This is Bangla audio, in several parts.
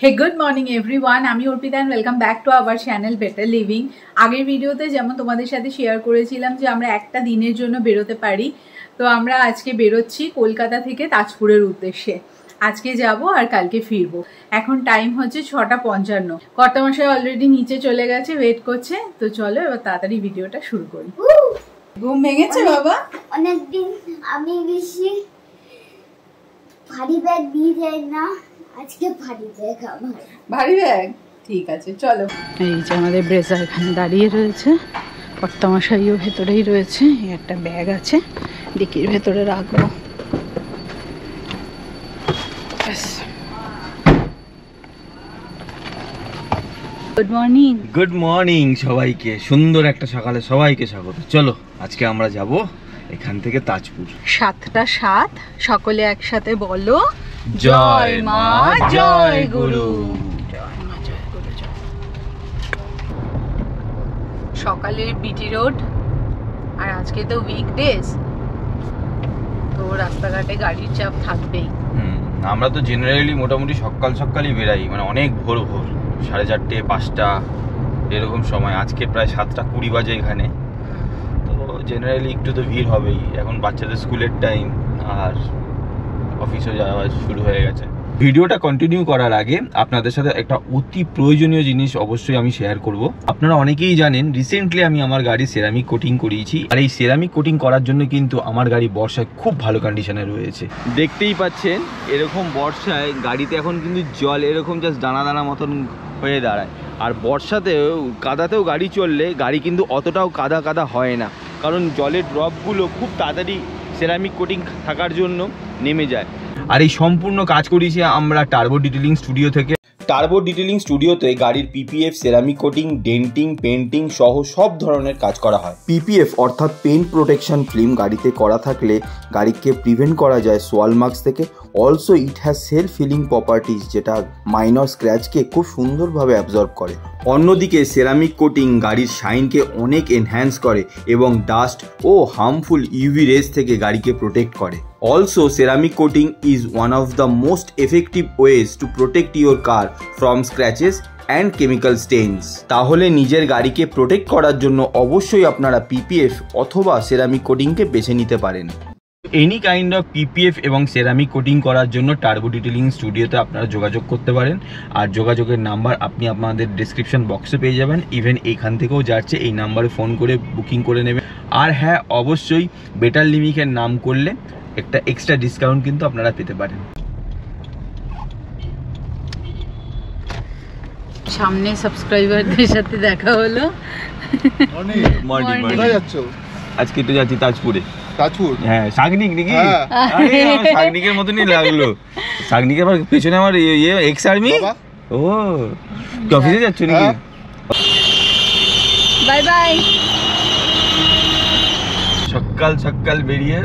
হে গুড মর্নিং এভরিওয়ান, আমি Arpita and welcome back to our channel Better Living. আগের ভিডিওতে যেমন তোমাদের সাথে শেয়ার করেছিলাম যে আমরা একটা দিনের জন্য বেরোতে পারি, তো আমরা আজকে বেরোচ্ছি কলকাতা থেকে তাজপুরের উদ্দেশ্যে। আজকে যাব আর কালকে ফিরবো। এখন টাইম হচ্ছে 6:55। কর্তামশাই অলরেডি নিচে চলে গেছে, ওয়েট করছে। তো চলো এবার তাড়াতাড়ি ভিডিওটা শুরু করি। ঘুম ভেঙেছে বাবা? অনেকদিন আমি বেশি ভারী ব্যাগ দিয়ে যাই না, আজকে ভারী ব্যাগ আমার। ভারী ব্যাগ? ঠিক আছে চলো। এই যে আমাদের ব্রেজা এখানে দাঁড়িয়ে রয়েছে, কর্তামশাইও ভেতরেই রয়েছে। একটা ব্যাগ আছে, ডিকির ভেতরে রাখবো। Good morning. গুড মর্নিং সবাইকে, সুন্দর একটা সকালে সবাইকে স্বাগত। চলো আজকে আমরা যাব এখান থেকে তাজপুর। 7টা 7, সকলে একসাথে বলো জয় মা জয় গুরু। সকালের বিটি রোড, আর আজকে তো উইকডেজ, তো রাস্তাঘাটে গাড়ির চাপ থাকবেই। আমরা তো জেনারেলি মোটামুটি সকালই বেরাই, মানে অনেক ভোর 4:30 5টা এরকম সময়। আজকে প্রায় 7:20 বাজে এখানে, তো জেনারেলি একটু তো ভিড় হবেই। এখন বাচ্চাদের স্কুলের টাইম আর অফিসে যাওয়া শুরু হয়ে গেছে। ভিডিওটা কন্টিনিউ করার আগে আপনাদের সাথে একটা অতি প্রয়োজনীয় জিনিস অবশ্যই আমি শেয়ার করব। আপনারা অনেকেই জানেন রিসেন্টলি আমি আমার গাড়ি সেরামিক কোটিং করিয়েছি, আর এই সেরামিক কোটিং করার জন্য কিন্তু আমার গাড়ি বর্ষায় খুব ভালো কন্ডিশনে রয়েছে। দেখতেই পাচ্ছেন এরকম বর্ষায় গাড়িতে এখন কিন্তু জল এরকম জাস্ট দানা দানা মতন হয়ে দাঁড়ায়। আর বর্ষাতেও কাদাতেও গাড়ি চললে গাড়ি কিন্তু অতটাও কাদা হয় না, কারণ জলের ড্রপগুলো খুব তাড়াতাড়ি সেরামিক কোটিং থাকার জন্য নেমে যায়। আর এই সম্পূর্ণ কাজ করেছি আমরা টার্বো ডিটেলিং স্টুডিও থেকে। টার্বো ডিটেলিং স্টুডিওতে গাড়ির PPF, ceramic coating, denting, painting সহ সব ধরনের কাজ করা হয়। পিপিএফ অর্থাৎ পেইন্ট প্রোটেকশন ফিল্ম গাড়িতে করা থাকলে গাড়িকে প্রিভেন্ট করা যায় সোয়াল মার্কস থেকে। অলসো ইট হ্যাজ সেলফ ফিলিং প্রপার্টিজ, যেটা মাইনর স্ক্র্যাচকে খুব সুন্দরভাবে অ্যাবজর্ব করে। অন্যদিকে সেরামিক কোটিং গাড়ির শাইনকে অনেক এনহ্যান্স করে এবং ডাস্ট ও হার্মফুল ইউভি রেজ থেকে গাড়িকে প্রোটেক্ট করে। Also, ceramic coating is one of the most effective ways to protect your car from scratches and chemical stains. তাহলে নিজের গাড়িকে প্রোটেক্ট করার জন্য অবশ্যই আপনারা পিপিএফ অথবা সেরামিক কোটিংকে বেছে নিতে পারেন। এনি কাইন্ড অফ পিপিএফ এবং সেরামিক কোটিং করার জন্য টার্বো ডিটেলিং স্টুডিওতে আপনারা যোগাযোগ করতে পারেন, আর যোগাযোগের নাম্বার আপনি আপনাদের ডিসক্রিপশন বক্সে পেয়ে যাবেন। ইভেন এইখান থেকেও যাচ্ছে, এই নাম্বারে ফোন করে বুকিং করে নেবেন। আর হ্যাঁ, অবশ্যই বেটার লিভিংয়ের নাম করলে একটা এক্সট্রা ডিসকাউন্ট কিন্তু আপনারা পেতে পারেন। সামনে সাবস্ক্রাইবারদের সাথে দেখা হলো। আজকে তো যাচ্ছি তাজপুরে। তাজপুর? হ্যাঁ, শাগনিক নাকি? শাগনিকের মতনই লাগলো। শাগনিকের আবার পেছনে আমার এক্স আর্মি। ও, অফিসে যাচ্ছ নাকি? Bye bye. সকাল বেরিয়ে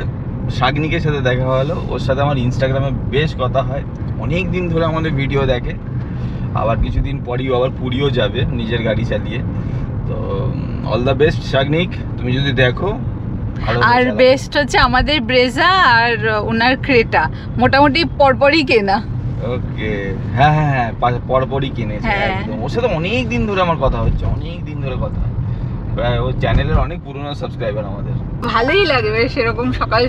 শাগনিকের সাথে দেখা হলো। ওর সাথে আমার ইনস্টাগ্রামে বেশ কথা হয়, অনেক দিন ধরে আমাদের ভিডিও দেখে। আবার কিছুদিন পরেই আবার পুরীও যাবে নিজের গাড়ি চালিয়ে। তো অল দ্য বেস্ট শাগনিক, তুমি যদি দেখো। আর বেস্ট হচ্ছে আমাদের ব্রেজা আর ওনার ক্রেটা, মোটামুটি পরপরই কেনা। ওকে, হ্যাঁ পরপরই কিনেছে একদম। ওর সাথে অনেক দিন ধরে আমার কথা হচ্ছে, অনেক দিন ধরে কথা। প্রায় ওর চ্যানেলের অনেক পুরনো সাবস্ক্রাইবার আমাদের। ভালোই লাগে বেশ সেরকম সকাল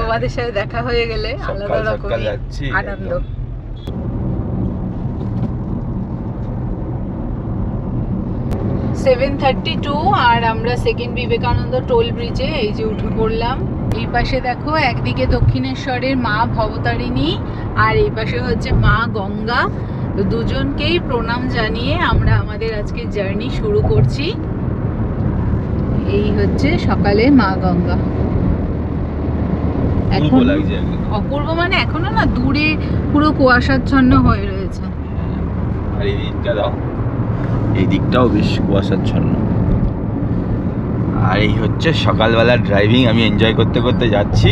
তোমাদের সাথে দেখা হয়ে গেলে, আলাদা রকম আনন্দ। $7:32 আর আমরা সেকেন্ড বিবেকানন্দ টোল ব্রিজে এই যে উঠে পড়লাম। এই পাশে দেখো, একদিকে দক্ষিণেশ্বরের মা ভবতারিণী আর এই পাশে হচ্ছে মা গঙ্গা। তো দুজনকেই প্রণাম জানিয়ে আমরা আমাদের আজকে জার্নি শুরু করছি। এই হচ্ছে সকালে মা গঙ্গা। এখন অপূর্ব, মানে এখনো না দূরে পুরো কুয়াশাচ্ছন্ন হয়ে রয়েছে। আর এই দিকটা দাও, এই দিকটাও বেশ কুয়াশাচ্ছন্ন। আর এই হচ্ছে সকালবেলার ড্রাইভিং, আমি এনজয় করতে যাচ্ছি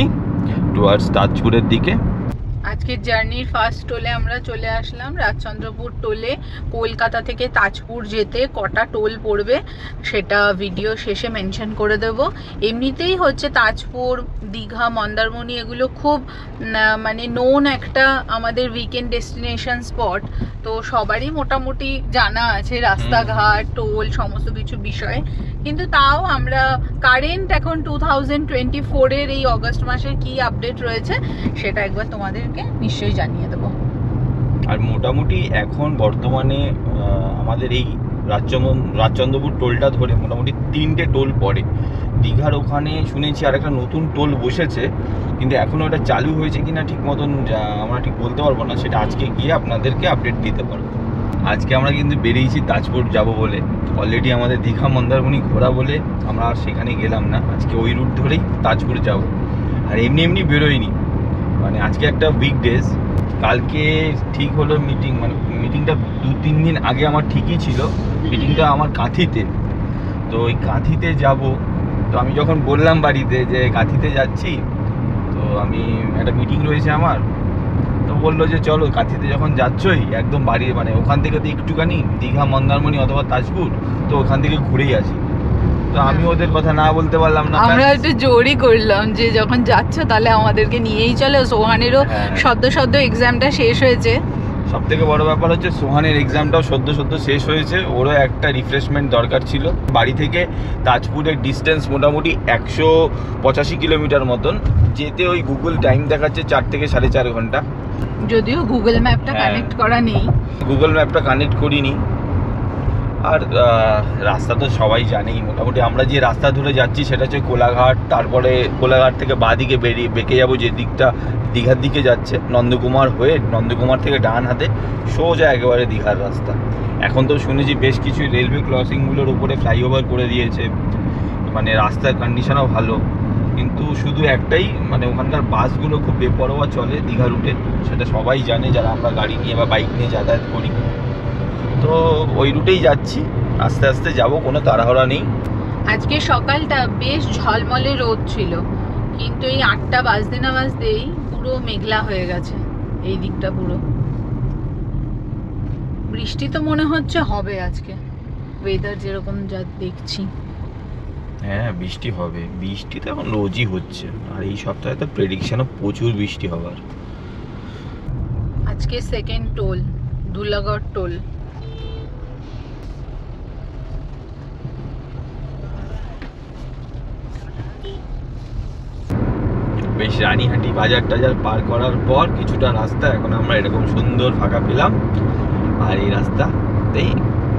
টুয়ার্ডস তাজপুরের দিকে। আজকের জার্নির ফার্স্ট টোলে আমরা চলে আসলাম, রাজচন্দ্রপুর টোলে। কলকাতা থেকে তাজপুর যেতে কটা টোল পড়বে সেটা ভিডিও শেষে মেনশন করে দেব। এমনিতেই হচ্ছে তাজপুর, দীঘা, মন্দারমণি এগুলো খুব মানে নোন একটা আমাদের উইকেন্ড ডেস্টিনেশন স্পট। তো সবারই মোটামুটি জানা আছে রাস্তাঘাট, টোল, সমস্ত কিছু বিষয়। কিন্তু তাও আমরা কারেন্ট এখন 2024-এর এই অগস্ট মাসের কি আপডেট রয়েছে সেটা একবার তোমাদেরকে নিশ্চয়ই জানিয়ে দেবো। আর মোটামুটি এখন বর্তমানে আমাদের এই রাজচন্দ্রপুর টোলটা ধরে মোটামুটি 3টে টোল পড়ে। দীঘার ওখানে শুনেছি আর একটা নতুন টোল বসেছে, কিন্তু এখনও ওটা চালু হয়েছে কিনা ঠিক মতন আমরা ঠিক বলতে পারবো না। সেটা আজকে গিয়ে আপনাদেরকে আপডেট দিতে পারবো। আজকে আমরা কিন্তু বেরিয়েছি তাজপুর যাব বলে। অলরেডি আমাদের দীঘা মন্দারমণি ঘোরা বলে আমরা আর সেখানে গেলাম না। আজকে ওই রুট ধরেই তাজপুর যাব। আর এমনি বেরোয়নি, মানে আজকে একটা উইকডেজ। কালকে ঠিক হলো মিটিং, মানে মিটিংটা 2-3 দিন আগে আমার ঠিকই ছিল। মিটিংটা আমার কাঁথিতে, তো ওই কাঁথিতে যাব। তো আমি যখন বললাম বাড়িতে যে কাঁথিতে যাচ্ছি, তো আমি একটা মিটিং রয়েছে আমার, তো বললো যে চলো কাঁথিতে যখন যাচ্ছই একদম বাড়ির মানে ওখান থেকে তো একটুখানি দীঘা মন্দারমণি অথবা তাজপুর, তো ওখান থেকে ঘুরেই আসি। তো আমি ওদের কথা না বলতে পারলাম না, আমরা একটু জোরই করলাম যে যখন যাচ্ছ তাহলে আমাদেরকে নিয়েই চলো। সোহানেরও সদ্য এক্সামটা শেষ হয়েছে। সব থেকে বড় ব্যাপার হচ্ছে সোহানের এক্সামটাও সদ্য শেষ হয়েছে। ওরও একটা রিফ্রেশমেন্ট দরকার ছিল। বাড়ি থেকে তাজপুরের ডিস্টেন্স মোটামুটি 185 কিলোমিটার মতন। যেতে ওই গুগল টাইম দেখাচ্ছে 4 থেকে 4.5 ঘন্টা, যদিও গুগল ম্যাপটা কানেক্ট করা নেই। গুগল ম্যাপটা কানেক্ট করিনি। আর রাস্তা তো সবাই জানেই মোটামুটি। আমরা যে রাস্তা ধরে যাচ্ছি সেটা হচ্ছে কোলাঘাট, তারপরে কোলাঘাট থেকে বাঁদিকে বেঁকে যাবো যে দিকটা দীঘার দিকে যাচ্ছে, নন্দকুমার হয়ে নন্দকুমার থেকে ডান হাতে সোজা একেবারে দীঘার রাস্তা। এখন তো শুনেছি বেশ কিছু রেলওয়ে ক্রসিংগুলোর উপরে ফ্লাইওভার করে দিয়েছে, মানে রাস্তার কন্ডিশনও ভালো। কিন্তু শুধু একটাই, মানে ওখানকার বাসগুলো খুব বেপরোয়া চলে দীঘা রুটে, সেটা সবাই জানে যারা আমরা গাড়ি নিয়ে বা বাইক নিয়ে যাতায়াত করি। তো ওই রুটেই যাচ্ছি, আস্তে আস্তে যাব, কোনো তাড়াহুড়া নেই। আজকে সকালটা বেশ ঝলমলে রোদ ছিল, কিন্তু এই 8টা বাজতে না বাজতেই পুরো মেঘলা হয়ে গেছে এই দিকটা পুরো। বৃষ্টি তো মনে হচ্ছে হবে আজকে, ওয়েদার যেরকম যা দেখছি। হ্যাঁ বৃষ্টি হবে, বৃষ্টি তো এখন রোজই হচ্ছে। আর এই সপ্তাহে তো প্রেডিকশনও প্রচুর বৃষ্টি হবার। আজকে সেকেন্ড টোল, ধুলাগড় টোল। বেশ রানীহাটি বাজার টাজার পার করার পর কিছুটা রাস্তা এখন আমরা এরকম সুন্দর ফাঁকা পেলাম। আর এই রাস্তাতেই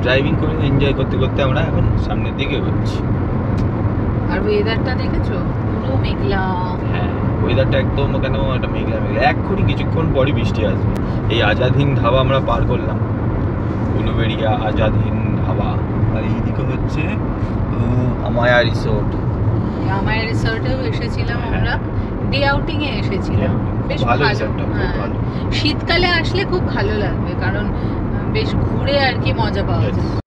ড্রাইভিং করে এনজয় করতে করতে আমরা এখন সামনের দিকে এগোচ্ছি। আর ওয়েদারটা দেখেছো, পুরো মেঘলা। হ্যাঁ ওয়েদারটা একদম কেন একটা মেঘলা মেঘলা। এক্ষুনি কিছুক্ষণ পরই বৃষ্টি আসবে। এই আজাদ হিন্দ ধাবা আমরা পার করলাম, উলুবেড়িয়া আজাদ হিন্দ ধাবা। আর এইদিকে হচ্ছে আমায়া রিসোর্ট। আমায়া রিসোর্টেও এসেছিলাম আমরা, ডে আউটিং এ এসেছিলাম। বেশ ভালো, শীতকালে আসলে খুব ভালো লাগবে, কারণ বেশ ঘুরে আর কি মজা পাওয়া যায়।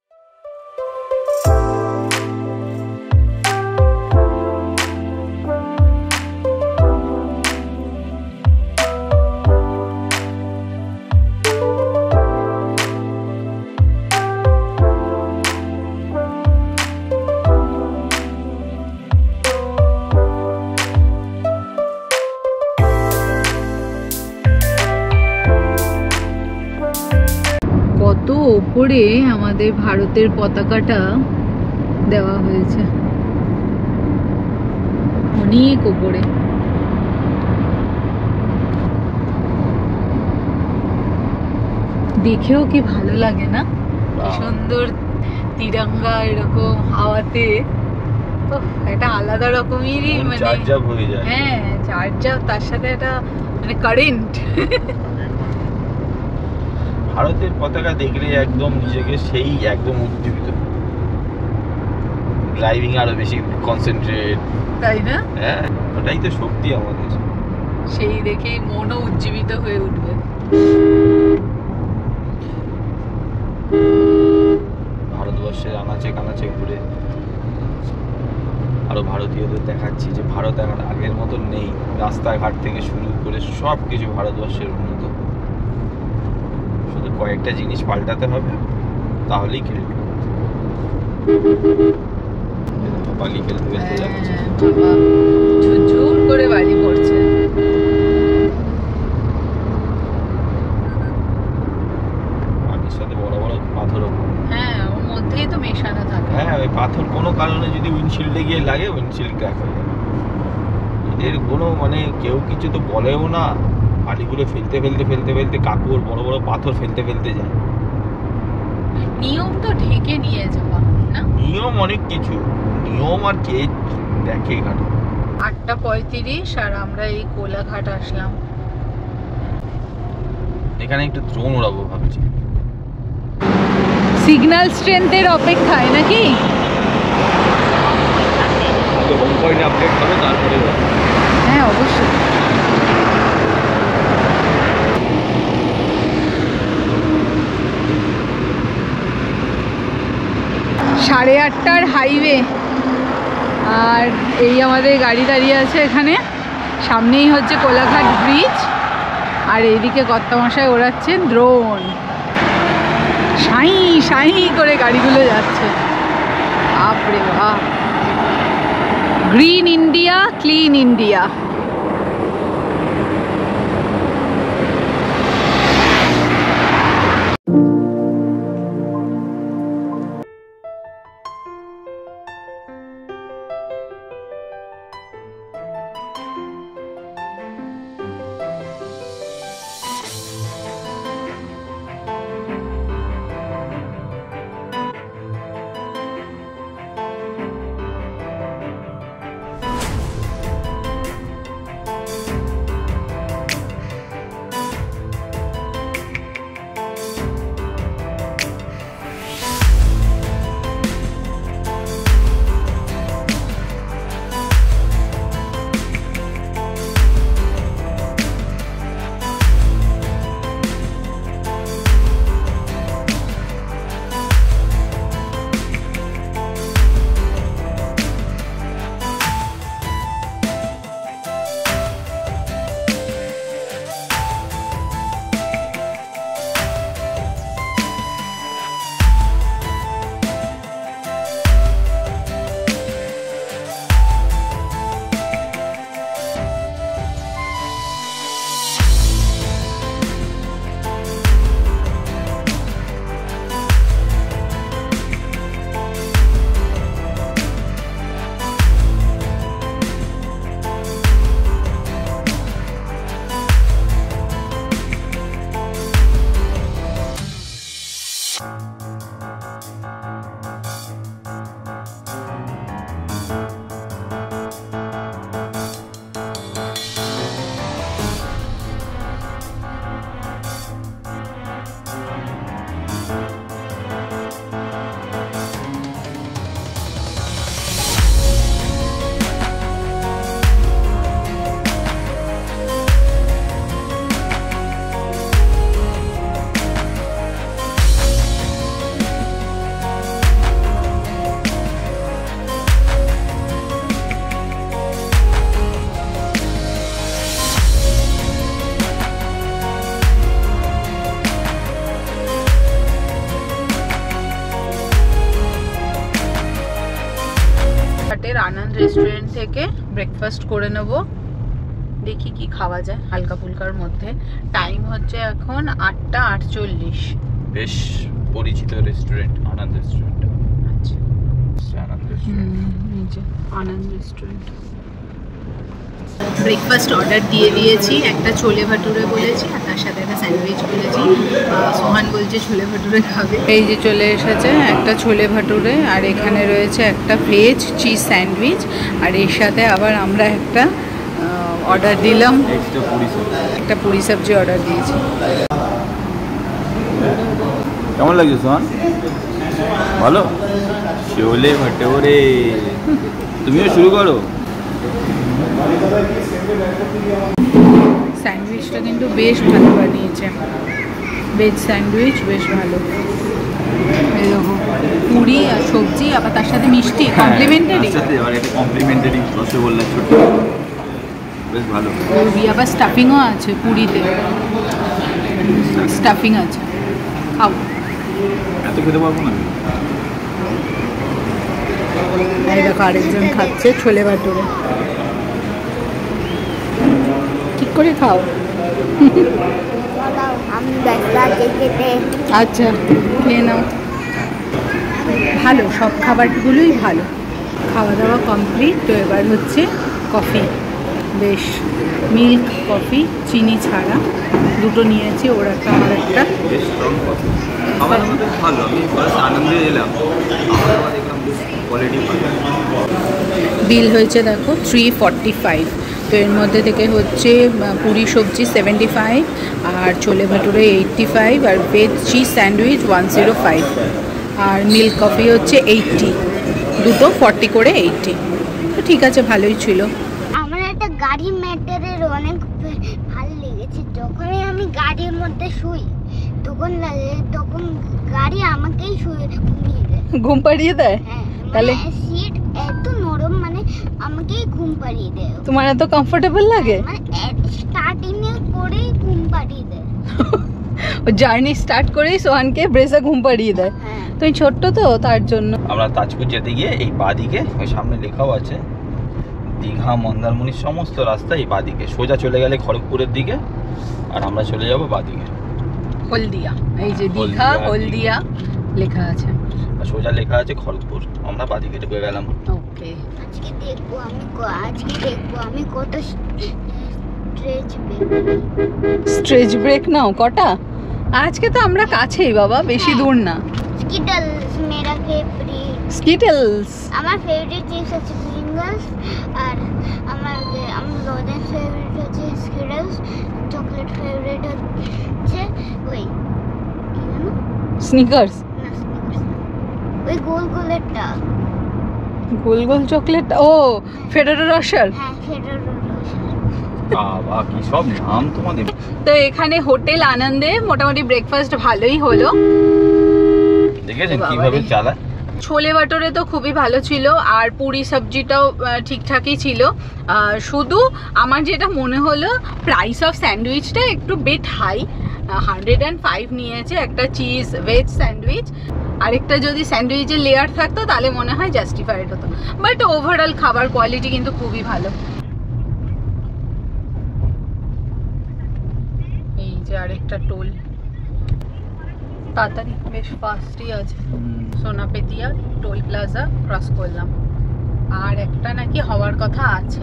কত ওপরে আমাদের ভারতের পতাকাটা দেওয়া হয়েছে, অনেক ওপরে। দেখেও কি ভালো লাগে না, সুন্দর তিরঙ্গা এরকম হাওয়াতে। একটা আলাদা রকমেরই মানে হ্যাঁ চার্জ আপ, তার সাথে একটা মানে কারেন্ট। ভারতের পতাকা দেখলে একদম নিজেকে সেই একদম উজ্জীবিত, ড্রাইভিং আরো বেশি কনসেন্ট্রেট, তাই না? হ্যাঁ ওটাই তো শক্তি আমাদের। সেই দেখেই মনও উজ্জীবিত হয়ে উঠবে। ভারতবর্ষের আনাচে কানাচে ঘুরে আরও ভারতীয়দের দেখাচ্ছি যে ভারত এখন আগের মতন নেই, রাস্তাঘাট থেকে শুরু করে সব কিছু ভারতবর্ষের উন্নত। শুধু কয়েকটা জিনিস পাল্টাতে হবে, তাহলেই খেলবে। বালি ফেলতে ফেলতে যাচ্ছে, ঝুরঝুর করে বালি পড়ছে। বালির সাথে বড় বড় পাথরও। হ্যাঁ, ওর মধ্যেই তো মেশানো থাকে। হ্যাঁ, ওই পাথর কোনো কারণে যদি উইন্ডশিল্ডে গিয়ে লাগে, উইন্ডশিল্ড ক্র্যাক হয়ে যাবে। এদের কোনো মানে কেউ কিছু তো বলেও না। বালিগুলো ফেলতে ফেলতে ফেলতে ফেলতে কাকুর বড় বড় পাথর ফেলতে ফেলতে যায়। নিয়ম তো ঢেকে নিয়ে যাওয়া না, নিয়ম অনেক কিছু, নিয়ম আর কে দেখে এখানে। 8:35 আর আমরা এই কোলাঘাট আসলাম। এখানে একটু ড্রোন উড়াবো ভাবছি। সিগন্যাল স্ট্রেংথের অপেক্ষায় নাকি? আগে হোম পয়েন্টে আপডেট হবে, তারপরে হ্যাঁ অবশ্যই। সাড়ে 8টার হাইওয়ে, আর এই আমাদের গাড়ি দাঁড়িয়ে আছে এখানে। সামনেই হচ্ছে কোলাঘাট ব্রিজ, আর এইদিকে কর্তামশাই ওড়াচ্ছেন ড্রোন। সাই সাই করে গাড়িগুলো যাচ্ছে। বাপরে বাপ, গ্রিন ইন্ডিয়া, ক্লিন ইন্ডিয়া। আনন্দ রেস্টুরেন্ট থেকে ব্রেকফাস্ট করে নেব, দেখি কি খাওয়া যায় হালকা ফুলকার মধ্যে। টাইম হচ্ছে এখন 8:48। বেশ পরিচিত রেস্টুরেন্ট, আনন্দ রেস্টুরেন্ট। আচ্ছা, আনন্দ রেস্টুরেন্ট, আনন্দ রেস্টুরেন্ট। ব্রেকফাস্ট অর্ডার দিয়ে দিয়েছি, একটা ছোলে ভাটুরে বলেছি আর তার সাথে একটা স্যান্ডউইচ বলেছি। সোহান বলছে ছোলে ভাটুরে খাবে। এই যে চলে এসেছে একটা ছোলে ভাটুরে, আর এখানে রয়েছে একটা ভেজ চিজ স্যান্ডউইচ, আর এর সাথে আবার আমরা একটা অর্ডার দিলাম, একটা পুরি সবজি অর্ডার দিয়েছি। কেমন লাগছে সোহান? ভালো? ছোলে ভাটুরে তুমিও শুরু করো। স্যান্ডউইচটা কিন্তু বেশ ভালো বানিয়েছে, ভেজ স্যান্ডউইচ বেশ ভালো। এই দেখো পুরি আর সবজি, আবার তার সাথে মিষ্টি কমপ্লিমেন্টারি। সাথে আবার একটা কমপ্লিমেন্টারি রসগোল্লা ছোট, বেশ ভালো। আবার স্টাফিংও আছে পুরিতে, স্টাফিং আছে, খাও। এত খেতে পারবো না। এই দেখো আরেকজন খাচ্ছে ছোলে ভাটুরে, ঠিক করে খাও। আমি ব্যস্ত আছি খেতে। আচ্ছা খেয়ে নাও। ভালো, সব খাবারগুলোই ভালো। খাওয়া দাওয়া কমপ্লিট। তো এবার হচ্ছে কফি, বেশ মিল্ক কফি, চিনি ছাড়া দুটো নিয়েছি, ওর একটা আমার একটা। বেশ স্ট্রং কফি, খাবার আমাদের ভালো। আমি ফার্স্ট আনন্দে এলাম, আবার দেখলাম বেশ কোয়ালিটি ভালো। বিল হয়েছে দেখো 345। তো এর মধ্যে থেকে হচ্ছে পুরি সবজি 75, আর ছোলে ভাটুরে 85, আর ভেজ চিজ স্যান্ডউইচ 105, আর মিল্ক কফি হচ্ছে 80। দুটো 40 করে 80। তো ঠিক আছে, ভালোই ছিল। আমার একটা গাড়ি ম্যাটারের অনেক ভালো লেগেছে। যখনই আমি গাড়ির মধ্যে শুই তখন গাড়ি আমাকেই শুয়ে ঘুমিয়ে দেয়, ঘুম পাড়িয়ে দেয়। হ্যাঁ, তাহলে সিট এত নরম, মানে আমাকেই ঘুম পাড়িয়ে দেয়। তোমার এত কমফোর্টেবল লাগে? মানে স্টার্টিং এ করেই ঘুম পাড়িয়ে দেয়। ও জার্নি স্টার্ট করেই সোহানকে ব্রেসে ঘুম পাড়িয়ে দেয়। হ্যাঁ, তুমি ছোট্ট তো তার জন্য। আমরা তাজপুর যেতে গিয়ে এই বাঁদিকে, ওই সামনে লেখাও আছে দীঘা মন্দারমণির সমস্ত রাস্তা এই বাঁদিকে, সোজা চলে গেলে খড়গপুরের দিকে, আর আমরা চলে যাব বাঁদিকে হলদিয়া। এই যে দীঘা হলদিয়া লেখা আছে, আর সোজা লেখা আছে খড়গপুর। আমরা বাঁদিকে ঢুকে গেলাম। ওকে, আজকে দেখবো আমি কত স্ট্রেচ ব্রেক নাও কটা। আজকে তো আমরা কাছেই বাবা, বেশি দূর না। স্কিটলস মেরা ফেভারিট। স্কিটলস আমার ফেভারিট চিপস হচ্ছে প্রিঙ্গলস, আর আমার লোদের ফেভারিট হচ্ছে স্কিটলস, চকলেট ফেভারিট হচ্ছে ওই কি জানো, স্নিকার্স। না স্নিকার্স না, ওই গোল গোলেরটা, গোল গোল চকলেট। ও ফেডারো রসার। হ্যাঁ ফেডারো রসার। বাবা কি সব নাম তোমাদের। তো এখানে হোটেল আনন্দে মোটামুটি ব্রেকফাস্ট ভালোই হলো। দেখেছেন কিভাবে চালায়। ছোলে ভাটুরে তো খুবই ভালো ছিল, আর পুরি সবজিটাও ঠিকঠাকই ছিল। শুধু আমার যেটা মনে হলো, প্রাইস অফ স্যান্ডউইচটা একটু বেট হাই। 105 নিয়েছে একটা চিজ ভেজ স্যান্ডউইচ। আরেকটা যদি স্যান্ডউইচের লেয়ার থাকতো তাহলে মনে হয় জাস্টিফাইড হতো, বাট ওভারঅল খাবার কোয়ালিটি কিন্তু খুবই ভালো। এই যে আরেকটা টোল, তাড়াতাড়ি বেশ ফাস্টই আছে। সোনাপেতিয়া টোল প্লাজা ক্রস করলাম, আর একটা নাকি হওয়ার কথা আছে।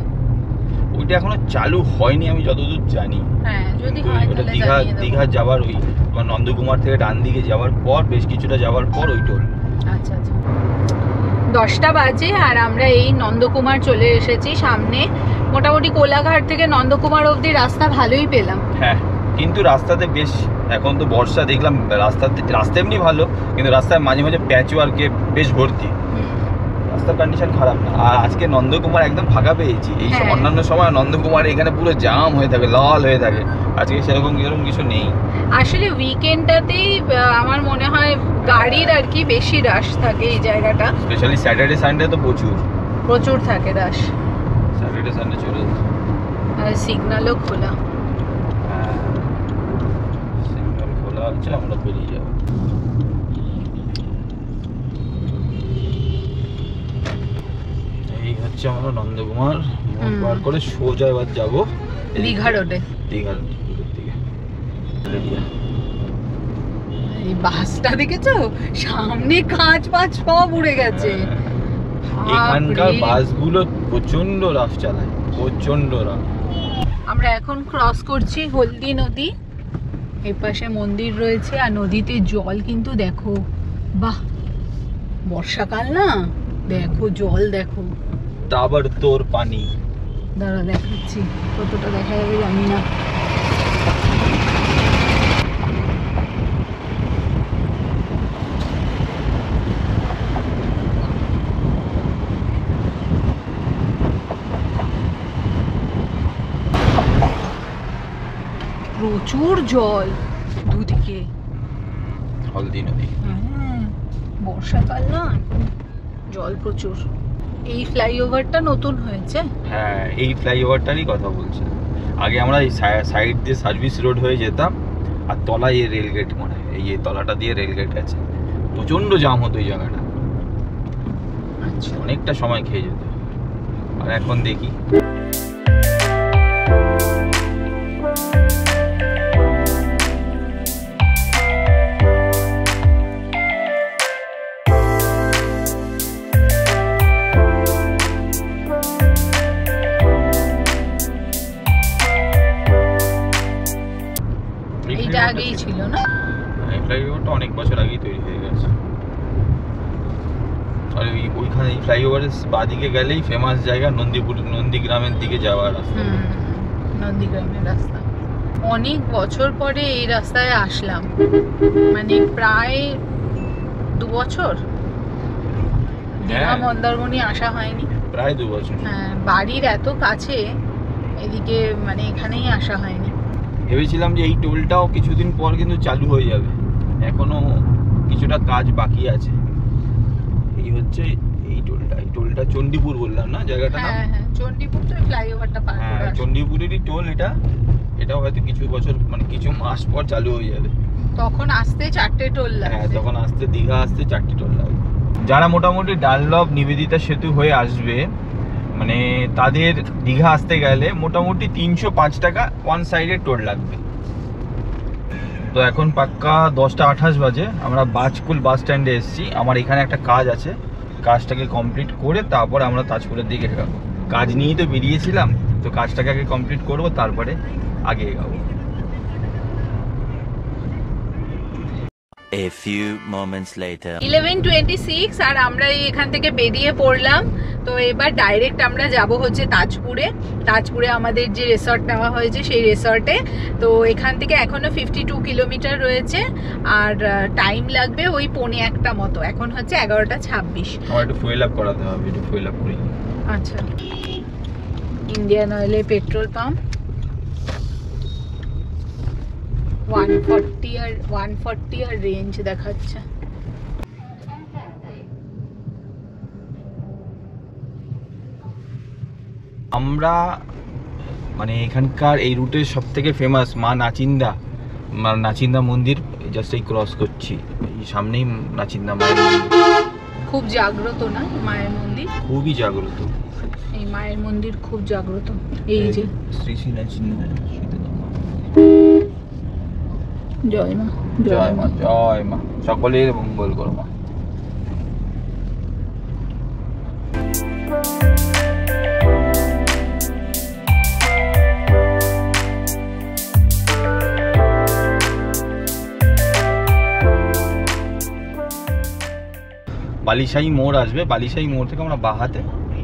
ওইটা এখনো চালু হয়নি আমি যতদূর জানি। হ্যাঁ যদি হয় ওটা তাহলে দীঘা জানিয়ে দেবো। দীঘা যাওয়ার ওই তোমার নন্দকুমার থেকে ডান দিকে যাওয়ার পর বেশ কিছুটা যাওয়ার পর ওই টোল। আচ্ছা আচ্ছা, 10টা বাজে আর আমরা এই নন্দকুমার চলে এসেছি সামনে। মোটামুটি কোলাঘাট থেকে নন্দকুমার অবধি রাস্তা ভালোই পেলাম। হ্যাঁ, কিন্তু রাস্তাতে বেশ, এখন তো বর্ষা দেখলাম, রাস্তা এমনি ভালো, কিন্তু রাস্তায় মাঝে মাঝে প্যাচ ওয়ার্কে বেশ ভর্তি। রাস্তার কন্ডিশন খারাপ না। আর আজকে নন্দকুমার একদম ফাঁকা পেয়েছি। এই হ্যাঁ। অন্যান্য সময় নন্দকুমার এখানে পুরো জাম হয়ে থাকে, লাল হয়ে থাকে। আজকে সেরকম কিছু নেই। আসলে উইকেন্ডটাতেই আমার মনে হয় গাড়ির আর কি বেশি রাশ থাকে এই জায়গাটা। স্পেশালি স্যাটারডে সানডে তো প্রচুর থাকে রাশ। স্যাটারডে সানডে চলে যায়। আর সিগন্যালও খোলা। হ্যাঁ, সিগন্যাল খোলা আছে, আমরা বেরিয়ে যাবো। এই হচ্ছে আমরা নন্দকুমার মোড় পার করে সোজা এবার যাবো দীঘা রোডে। দীঘার দিকে। এই বাসটা দেখেছো, সামনে কাঁচ পাঁচ সব উড়ে গেছে। এখানকার বাসগুলো প্রচন্ড রাফ চালায়, প্রচন্ড রাফ। আমরা এখন ক্রস করছি হলদি নদী। এর পাশে মন্দির রয়েছে, আর নদীতে জল কিন্তু দেখো, বাহ, বর্ষাকাল না, দেখো জল দেখো। তারপর তোর পানি। দাঁড়া দেখাচ্ছি, কতটা দেখা যাবে জানি না। প্রচুর জল দুদিকে। হলদি নদী। বর্ষাকাল না, জল প্রচুর। এই ফ্লাইওভারটা নতুন হয়েছে। হ্যাঁ, এই ফ্লাইওভারটারই কথা বলছি। আগে আমরা এই সাইড দিয়ে সার্ভিস রোড হয়ে যেতাম, আর তলায় এই রেলগেট, মানে এই তলাটা দিয়ে রেলগেট আছে। প্রচন্ড জাম হতো এই জায়গাটা, আচ্ছা, অনেকটা সময় খেয়ে যেত। আর এখন দেখি এইটা আগেই ছিল না? এই ফ্লাইওভারটা অনেক বছর আগেই তৈরি হয়ে গেছে। আর ওইখানে এই ফ্লাইওভারের বাদিকে গেলেই ফেমাস জায়গা নন্দীগ্রামের দিকে যাওয়ার রাস্তা। নন্দীগ্রামের রাস্তা। অনেক বছর পরে এই রাস্তায় আসলাম, মানে প্রায় 2 বছর। দীঘা মন্দারমণি আসা হয়নি, প্রায় 2 বছর। হ্যাঁ, বাড়ির এত কাছে, এদিকে মানে এখানেই আসা হয়নি। ভেবেছিলাম যে এই টোলটাও কিছুদিন পর কিন্তু চালু হয়ে যাবে, এখনো কিছুটা কাজ বাকি আছে। এই হচ্ছে এই টোলটা চণ্ডীপুর বললাম না জায়গাটা নাম? হ্যাঁ, চণ্ডীপুর তো ফ্লাইওভারটা পার করে আসে। চণ্ডীপুরেরই টোল এটাও হয়তো কিছু বছর, মানে কিছু মাস পর চালু হয়ে যাবে। তখন আসতে 4টে টোল লাগবে। হ্যাঁ, তখন দীঘা আসতে 4টে টোল লাগবে। যারা মোটামুটি ডানলপ নিবেদিতা সেতু হয়ে আসবে, মানে তাদের দীঘা আসতে গেলে মোটামুটি 305 টাকা ওয়ান সাইডে টোল লাগবে। তো এখন পাক্কা 10:28 বাজে, আমরা বাজকুল বাস স্ট্যান্ডে এসেছি। আমার এখানে একটা কাজ আছে, কাজটাকে কমপ্লিট করে তারপর আমরা তাজপুরের দিকে এগাবো। কাজ নিয়েই তো বেরিয়েছিলাম, তো কাজটাকে আগে কমপ্লিট করব, তারপরে আগে এগাবো। A few moments later 11:26 আর আমরা এখান থেকে বেরিয়ে পড়লাম। তো এবার ডাইরেক্ট আমরা যাব হচ্ছে তাজপুরে আমাদের যে রিসর্ট নেওয়া হয়েছে সেই রিসর্টে। তো এখান থেকে এখনো 52 কিলোমিটার রয়েছে, আর টাইম লাগবে ওই 1:45 মতো। এখন হচ্ছে 11:26। আমার একটু ফুয়েল আপ করাতে হবে, একটু ফুয়েল আপ করি। আচ্ছা, ইন্ডিয়ান অয়েলের পেট্রোল পাম্প। 140 আর রেঞ্জ দেখাচ্ছে। আমরা মানে এখানকার এই রুটের সব থেকে ফেমাস মা নাচিন্দা মন্দির জাস্ট এই ক্রস করছি, এই সামনেই নাচিন্দা মায়ের মন্দির। খুব জাগ্রত না মায়ের মন্দির? খুবই জাগ্রত এই মায়ের মন্দির, খুব জাগ্রত। এই যে শ্রী শ্রী নাচিন্দা। জয় মা, জয় মা, জয় মা, সকলের মঙ্গল করো মা। বালিশাহী মোড় আসবে, বালিশাহী মোড় থেকে আমরা বাহাতে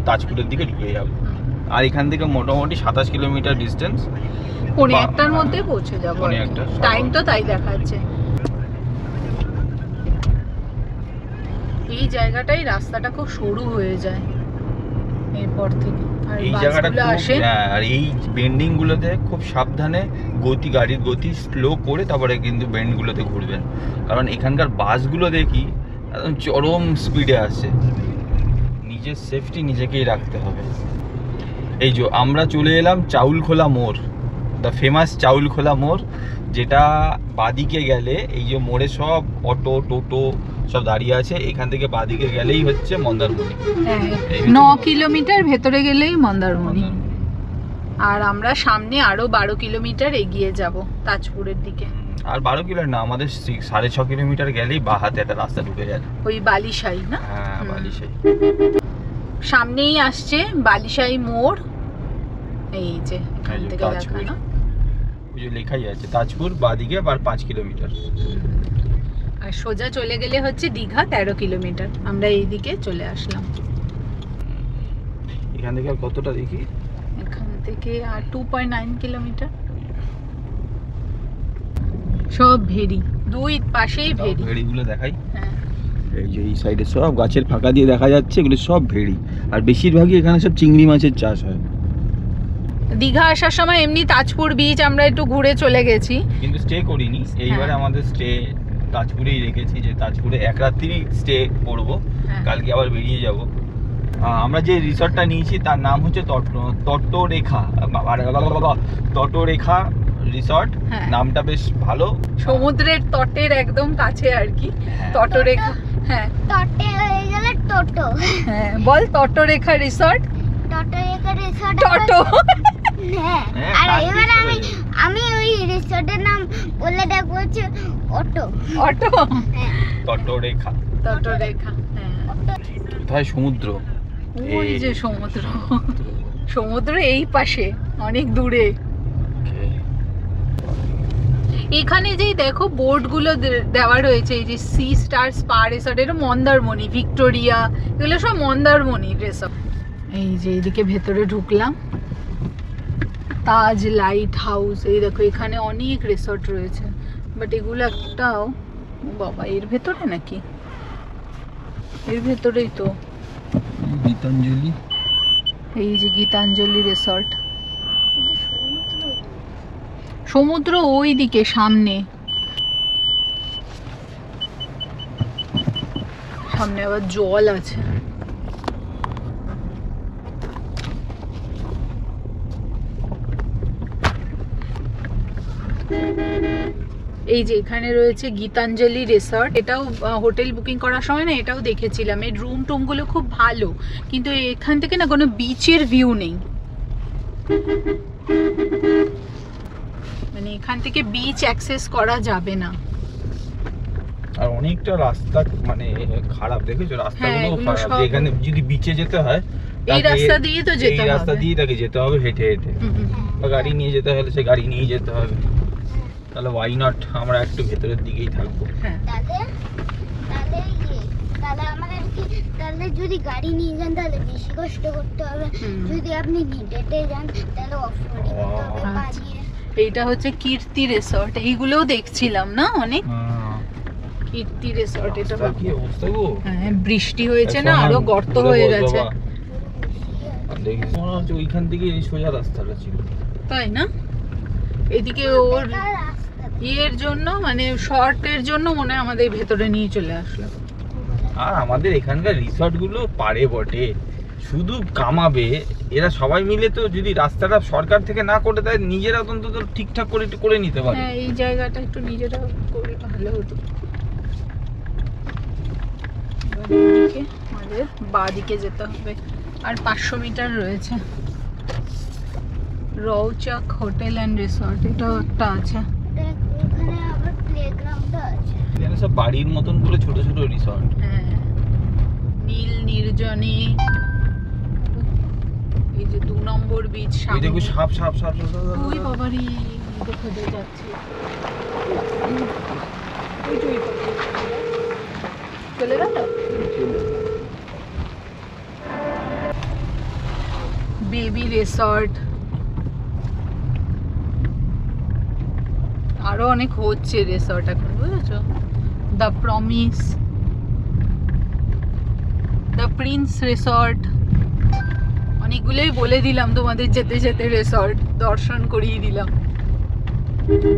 তাজপুরের দিকে ঢুকে যাবো। আর এখান থেকে মোটামুটি 27 কিলোমিটার ডিস্টেন্স। 1:45 মধ্যে পৌঁছে যাবো। 1:45 টাইম তো তাই দেখাচ্ছে। এই জায়গাটাই রাস্তাটা খুব সরু হয়ে যায় এরপর থেকে, আর এই জায়গাটা বাসগুলো আসে। আর এই বেন্ডিং গুলোতে খুব সাবধানে গাড়ির গতি স্লো করে তারপরে কিন্তু বেন্ড গুলোতে ঘুরবেন, কারণ এখানকার বাসগুলো দেখি একদম চরম স্পিডে আসে। নিজের সেফটি নিজেকেই রাখতে হবে। এই যে আমরা চলে এলাম চাউলখোলা মোড়, দ্য ফেমাস চাউলখোলা মোড়, যেটা বাদিকে গেলে এই যে মোড়ে সব অটো টোটো সব দাঁড়িয়ে আছে। এখান থেকে বাদিকে গেলেই হচ্ছে মন্দারমণি। 9 কিলোমিটার ভেতরে গেলেই মন্দারমণি। আর আমরা সামনে আরো 12 কিলোমিটার এগিয়ে যাব তাজপুরের দিকে। আর 12 কিলোমিটার না, আমাদের 6.5 কিলোমিটার গেলেই বাহাতে একটা রাস্তা ঢুকে যাবে, ওই বালিশাহী না? হ্যাঁ, বালিশাহী। সামনেই আসছে বালিশাহী মোড়। এই যে এখান থেকে তাজপুর, দেখানো, ওই যে লেখাই আছে তাজপুর, বাদিকে আবার 5 কিলোমিটার। আর সোজা চলে গেলে হচ্ছে দীঘা 13 কিলোমিটার। আমরা এই দিকে চলে আসলাম। এখান থেকে আর কতটা দেখি, এখান থেকে আর 2.9 কিলোমিটার। সব ভেরি, দুই পাশেই ভেরি। ভেড়িগুলো দেখাই। হ্যাঁ, এই যে এই সাইডে সব গাছের ফাঁকা দিয়ে দেখা যাচ্ছে, এগুলো সব ভেড়ি। আর বেশিরভাগই এখানে সব চিংড়ি মাছের চাষ হয়। দীঘা আসার সময় এমনি তাজপুর বিচ আমরা একটু ঘুরে চলে গেছি, কিন্তু স্টে করিনি। এইবারে আমাদের স্টে তাজপুরেই রেখেছি, যে তাজপুরে এক রাত্রি স্টে করব, কালকে আবার বেরিয়ে যাব। আমরা যে রিসর্টটা নিয়েছি তার নাম হচ্ছে তটরেখা রিসর্ট। নামটা বেশ ভালো, সমুদ্রের তটের একদম কাছে আর কি। তটরেখা, হ্যাঁ তটে হয়ে গেল টোটো। হ্যাঁ বল, তটরেখা রিসর্ট। তটরেখা রিসর্ট টোটো। হ্যাঁ, আর এবার আমি ওই রিসর্টের নাম বলে ডাকবো হচ্ছে অটো। অটো, তটরেখা। তটরেখা, হ্যাঁ। কোথায় সমুদ্র? ওই যে সমুদ্র, সমুদ্র এই পাশে অনেক দূরে। এখানে যেই দেখো বোর্ড গুলো দেওয়া রয়েছে, এই যে সি স্টার স্পা রিসর্ট, এটা মন্দারমণি, ভিক্টোরিয়া, এগুলো সব মন্দারমণি রিসর্ট। এই যে এইদিকে ভেতরে ঢুকলাম, তাজ লাইট হাউস, এই দেখো এখানে অনেক রিসর্ট রয়েছে, বাট এগুলো একটাও, বাবা এর ভেতরে নাকি? এর ভেতরেই তো গীতাঞ্জলি, এই যে গীতাঞ্জলি রিসর্ট। সমুদ্র ওই দিকে সামনে, সামনে আবার জল আছে। এই যে এখানে রয়েছে গীতাঞ্জলি রিসর্ট, এটাও হোটেল বুকিং করার সময় না এটাও দেখেছিলাম। এই রুম টুম গুলো খুব ভালো, কিন্তু এখান থেকে না কোনো বিচের ভিউ নেই, মানে এখান থেকে বিচ অ্যাক্সেস করা যাবে না। আর অনেকটা রাস্তা মানে খারাপ, দেখেছো রাস্তাগুলো খারাপ। এখানে যদি বিচে যেতে হয় এই রাস্তা দিয়ে তো যেতে হবে, এই রাস্তা দিয়ে তাকে যেতে হবে হেঁটে হেঁটে, বা গাড়ি নিয়ে যেতে হলে সে গাড়ি নিয়ে যেতে হবে। তাহলে ওয়াই নট আমরা একটু ভেতরের দিকেই থাকবো। তাহলে যদি গাড়ি নিয়ে যান তাহলে বেশি কষ্ট করতে হবে, যদি আপনি হেঁটে যান তাহলে অফ রোডিং করতে হবে পানিয়ে। এইটা হচ্ছে কীর্তি রিসর্ট, এইগুলোও দেখছিলাম না অনেক। কীর্তি রিসর্ট, এটা কি অবস্থা গো? হ্যাঁ বৃষ্টি হয়েছে না, আরো গর্ত হয়ে গেছে। দেখি মনে হচ্ছে ওইখান থেকে এই সোজা রাস্তাটা ছিল, তাই না? এদিকে ওর ইয়ের জন্য, মানে শর্টের জন্য মনে হয় আমাদের ভেতরে নিয়ে চলে আসলো। আর আমাদের এখানকার রিসর্ট গুলো পারে বটে, শুধু কামাবে এরা সবাই মিলে। তো যদি রাস্তাটা সরকার থেকে না করে দেয়, নিজেরা অন্তত ঠিকঠাক করে একটু করে নিতে পারে। হ্যাঁ এই জায়গাটা একটু নিজেরা করে ভালো হতো। আমাদের বাঁ দিকে যেতে হবে, আর 500 মিটার রয়েছে। রৌচাক হোটেল অ্যান্ড রিসর্ট, এটাও একটা আছে। ওখানে আবার প্লেগ্রাউন্ড আছে, এখানে সব বাড়ির মতন করে ছোট ছোট রিসর্ট। হ্যাঁ নীল নির্জনে, এই যে 2 নম্বর বিচ সামনে। এই দেখো সাপ সাপ সাপ সাপ। ওই বাবারি দেখো যাচ্ছে, ওই যে চলে গেল। বেবি রিসর্ট, আরো অনেক হচ্ছে রিসর্ট এখন, বুঝেছো? The promise, the Prince resort, অনেকগুলোই বলে দিলাম তোমাদের যেতে যেতে, রিসর্ট দর্শন করিয়ে দিলাম।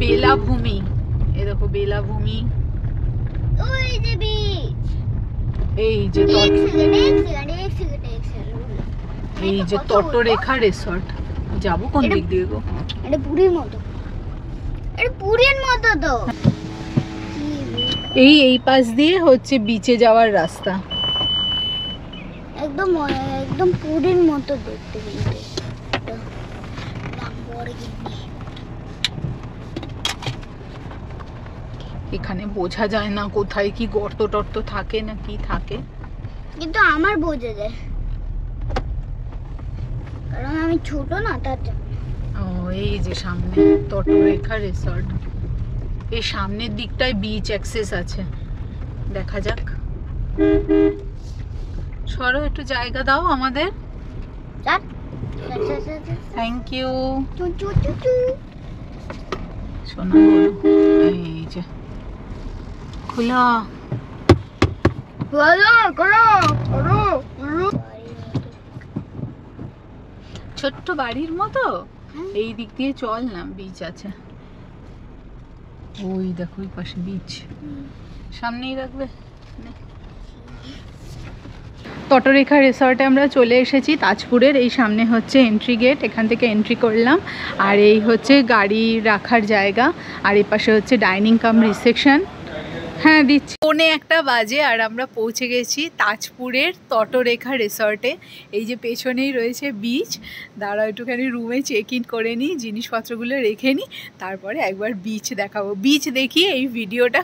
বেলাভূমি, এই দেখো বেলাভূমি, ওই যে বিচ, এই যে এই যে তটরেখা রিসর্ট। যাবো কোন দিক দিয়ে গো? এটা পুরীর মতো, এটা পুরীর মতো তো। এই পাশ দিয়ে হচ্ছে বিচে যাওয়ার রাস্তা, একদম একদম পুরীর মতো দেখতে। এখানে বোঝা যায় না কোথায় কি গর্ত টর্ত থাকে না কি থাকে, কিন্তু আমার বোঝা যায় কারণ আমি ছোট না, তার জন্য। ও এই যে সামনে তটরেখা রিসর্ট, এই সামনের দিকটায় বিচ অ্যাক্সেস আছে, দেখা যাক। সরো একটু জায়গা দাও আমাদের। থ্যাংক ইউ সোনা, বলো। এই যে খোলা, ছোট্ট বাড়ির মতো। এই দিক দিয়ে চল না, বিচ আছে। ওই দেখো ওই পাশে বিচ, সামনেই রাখবে। তটরেখা রিসর্টে আমরা চলে এসেছি তাজপুরের। এই সামনে হচ্ছে এন্ট্রি গেট, এখান থেকে এন্ট্রি করলাম। আর এই হচ্ছে গাড়ি রাখার জায়গা, আর এই পাশে হচ্ছে ডাইনিং কাম রিসেপশন। হ্যাঁ দিচ্ছি। 1:45 বাজে আর আমরা পৌঁছে গেছি তাজপুরের তটরেখা রিসর্টে। এই যে পেছনেই রয়েছে বিচ। দাঁড়া একটুখানি রুমে চেক ইন করে নিই, জিনিসপত্রগুলো রেখে নিই, তারপরে একবার বিচ দেখাবো। বিচ দেখিয়ে এই ভিডিওটা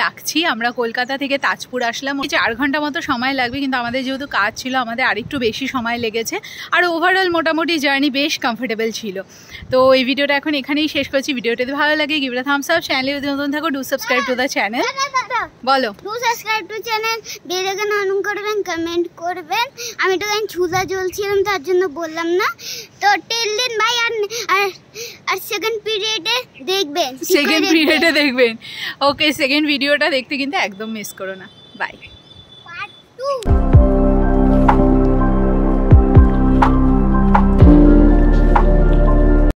রাখছি। আমরা কলকাতা থেকে তাজপুর আসলাম, 4 ঘন্টা মতো সময় লাগবে, কিন্তু আমাদের যেহেতু কাজ ছিল আমাদের আরেকটু বেশি সময় লেগেছে। আর ওভারঅল মোটামুটি জার্নি বেশ কমফোর্টেবল ছিল। তো এই ভিডিওটা এখন এখানেই শেষ করছি। ভিডিওটা যদি ভালো লাগে give it a thumbs up, চ্যানেলে যদি নতুন থাকো do subscribe to the channel. বলো do subscribe to channel, bell icon on করবেন, কমেন্ট করবেন। আমি তো ঝুলা জ্বলছিলাম তার জন্য বললাম না। তো টিল দেন বাই। আর সেকেন্ড পিরিয়ডে দেখবেন, ওকে সেকেন্ড ভিডিওটা দেখতে কিন্তু একদম মিস করো না। বাই।